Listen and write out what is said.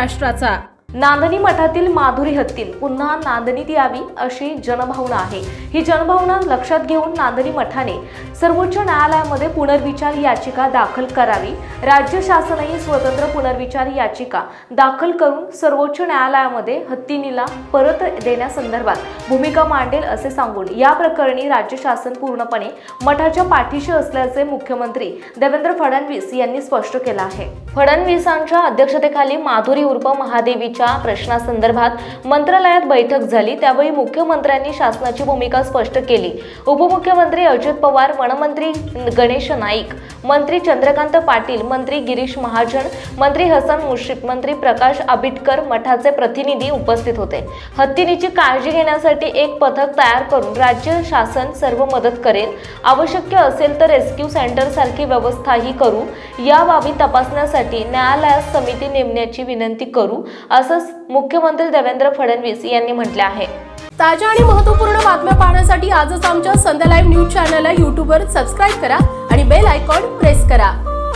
महाराष्ट्राचा। नांदणी मठातील माधुरी हत्तीन पुन्हा नांदणीत यावी अशी जनभावना आहे। ही जनभावना लक्षात घेऊन नांदणी मठाने सर्वोच्च न्यायालयामध्ये पुनर्विचार याचिका दाखल करावी। राज्य शासनाने स्वतंत्र पुनर्विचार याचिका दाखल करून सर्वोच्च न्यायालयामध्ये हत्तीनीला परत देण्यासंदर्भात भूमिका मांडेल असे सांगून या प्रकरणी राज्य शासन पूर्णपणे मठाच्या पाठीशी असल्याचे मुख्यमंत्री देवेंद्र फडणवीस यांनी स्पष्ट केले आहे। फडणवीसांच्या अध्यक्षतेखाली माधुरी उर्फ महादेवीच्या प्रश्नासंदर्भात मंत्रालयात बैठक झाली। त्यावेळी मुख्यमंत्र्यांनी शासनाची भूमिका स्पष्ट केली। उपमुख्यमंत्री अजित पवार, वनमंत्री गणेश नाईक, मंत्री चंद्रकांत पाटील, मंत्री गिरीश महाजन, मंत्री हसन मुश्रीफ, मंत्री प्रकाश आंबेडकर मठाचे प्रतिनिधी उपस्थित होते। हत्तीनीची काळजी घेण्यासाठी एक पथक तयार करून राज्य शासन सर्व मदत करेल। आवश्यक असेल तर रेस्क्यू सेंटर सारखी व्यवस्थाही करू। या बाबी तपासण्यासाठी न्यायालयात समिती नेमण्याची विनंती करू असं मुख्यमंत्री देवेंद्र फडणवीस यांनी म्हटले आहे। ताज्या आणि महत्त्वपूर्ण बातम्या पाहण्यासाठी आजच आमच्या संध्या लाईव्ह न्यूज चॅनलला YouTube वर सबस्क्राइब करा आणि बेल आयकॉन प्रेस करा।